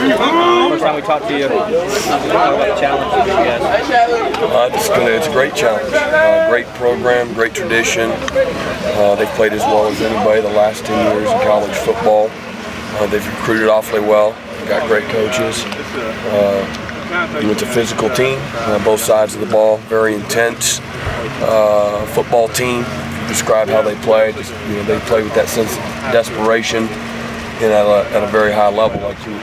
First time we talked to you, talk about the challenge for you guys. It's a great challenge. Great program, great tradition. They've played as well as anybody the last 10 years in college football. They've recruited awfully well. Got great coaches. It's a physical team, both sides of the ball. Very intense football team. If you describe how they play, they play with that sense of desperation. And at a very high level, like you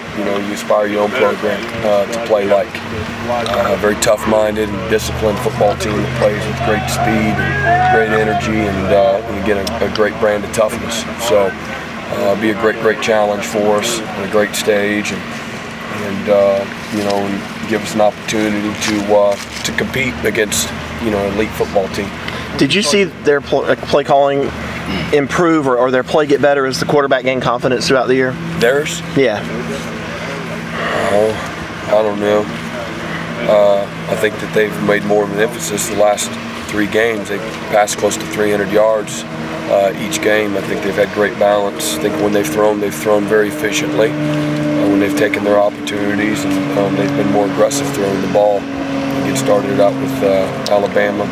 aspire your own program to play like. Very tough-minded and disciplined football team that plays with great speed and great energy, and again a great brand of toughness. So be a great challenge for us, and a great stage, and give us an opportunity to compete against an elite football team. Did you see their play calling improve or their play get better as the quarterback gained confidence throughout the year? Theirs? Yeah. I don't know. I think that they've made more of an emphasis the last 3 games. They've passed close to 300 yards each game. I think they've had great balance. I think when they've thrown very efficiently. When they've taken their opportunities, and they've been more aggressive throwing the ball. They started out with Alabama.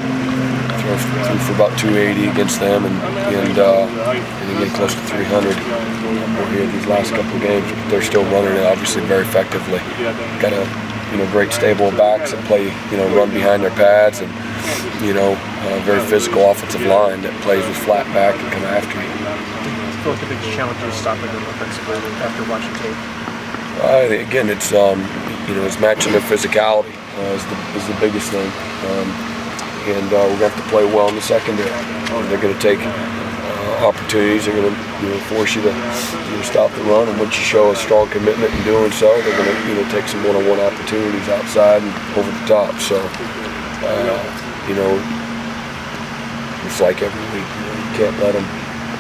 Threw for about 280 against them, and get close to 300 here these last couple of games. They're still running it obviously very effectively. Got a great stable of backs that play run behind their pads, and a very physical offensive line that plays with flat back and come after you. I feel like the biggest challenge is stopping them offensively after watching tape. Again, it's it's matching their physicality is the biggest thing. And we're going to have to play well in the secondary. They're going to take opportunities. They're going to force you to stop the run, and once you show a strong commitment in doing so, they're going to take some one-on-one opportunities outside and over the top. So it's like every week. You can't let them.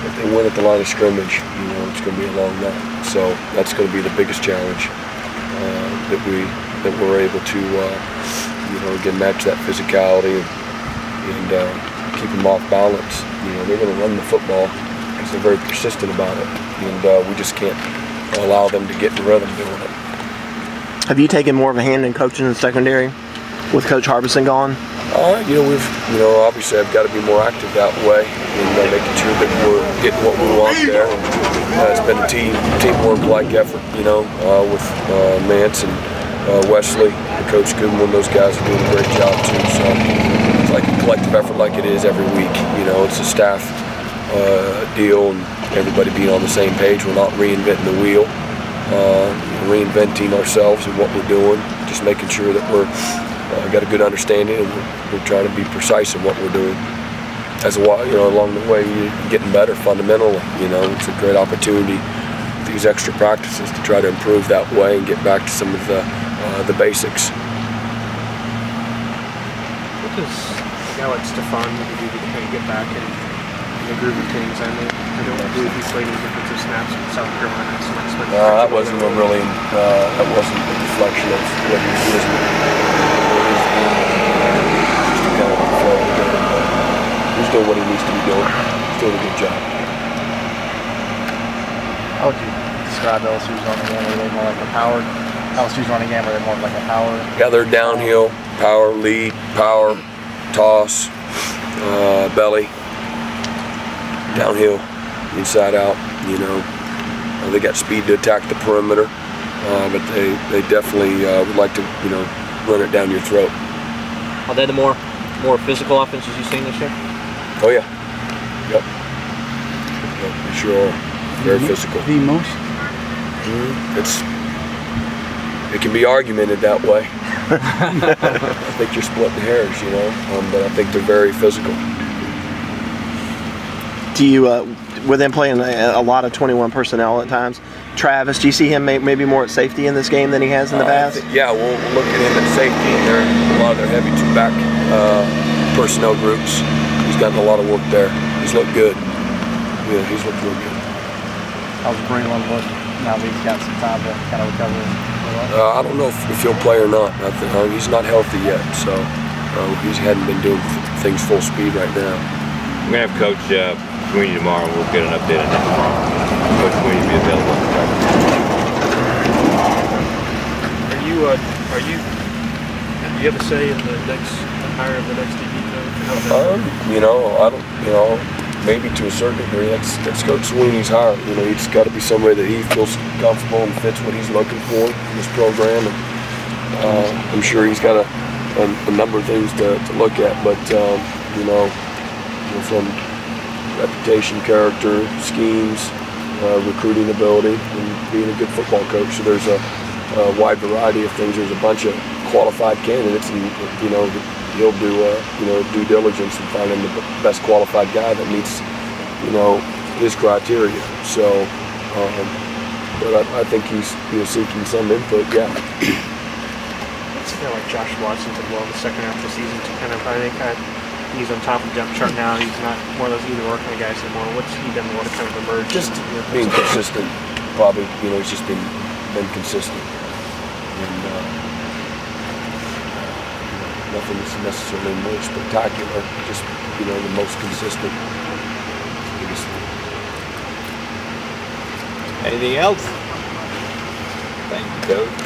If they win at the line of scrimmage, it's going to be a long night. So that's going to be the biggest challenge that we're able to again match that physicality and keep them off balance. They're going to run the football because they're very persistent about it, and we just can't allow them to get in rhythm doing it. Have you taken more of a hand in coaching in the secondary with Coach Harbison gone? Obviously I've got to be more active that way, and making sure that we're getting what we want there. It's been a teamwork-like effort, with Mance and Wesley, and Coach Goodwin. Those guys are doing a great job too. So it's like a collective effort, like it is every week. It's a staff deal, and everybody being on the same page. We're not reinventing the wheel, reinventing ourselves and what we're doing. Just making sure that we're got a good understanding, and we're trying to be precise in what we're doing. As along the way, you're getting better fundamentally. It's a great opportunity, these extra practices, to try to improve that way and get back to some of the basics. What does a guy like Stefan need to do to kind of get back in the groove of things? I don't believe he played any defensive snaps with South Carolina. That wasn't a reflection of what he was. He's doing what he needs to be doing. He's doing a good job. How would you describe LSU's running game? Are they more like a power? LSU's running game, are they more like a power? Yeah, they're downhill, power, lead, power, toss, belly, downhill, inside out. They got speed to attack the perimeter, but they definitely would like to run it down your throat. Are they the more physical offenses you've seen this year? Oh yeah. Yep. They sure are. Very physical. The most? It can be argumented that way. I think you're splitting hairs, but I think they're very physical. Do you, with them playing a lot of 21 personnel at times, Travis, do you see him maybe more at safety in this game than he has in the past? Yeah, we'll look at him at safety, and a lot of their heavy two-back personnel groups. He's gotten a lot of work there. He's looked good. Yeah, he's looked real good. How's Braylon look now that he's got some time to kind of recover? I don't know if he'll play or not. He's not healthy yet, so he hadn't been doing things full speed right now. We're going to have Coach Community tomorrow. We'll get an update on that tomorrow. Coach Community will be available. Do you have a say in the hire of the next DB coach? You know, I don't. You know, maybe to a certain degree, that's Coach Sweeney's hire. You know, he's got to be somebody that he feels comfortable and fits what he's looking for in this program. And I'm sure he's got a number of things to look at, but you know, from reputation, character, schemes, recruiting ability, and being a good football coach. So there's a wide variety of things. There's a bunch of qualified candidates, and you know, he'll do you know, due diligence in finding the best qualified guy that meets, you know, his criteria. So, but I think he's, you know, seeking some input. Yeah. It's kind of like Josh Watson did well in the second half of the season. To kind of, I think he's on top of the depth chart now. He's not one of those either or kind of guys anymore. What's he done well to kind of emerge? Just being consistent. Probably, you know, he's just been consistent. And nothing is necessarily more spectacular, just, you know, the most consistent. Anything else? Thank you, Coach.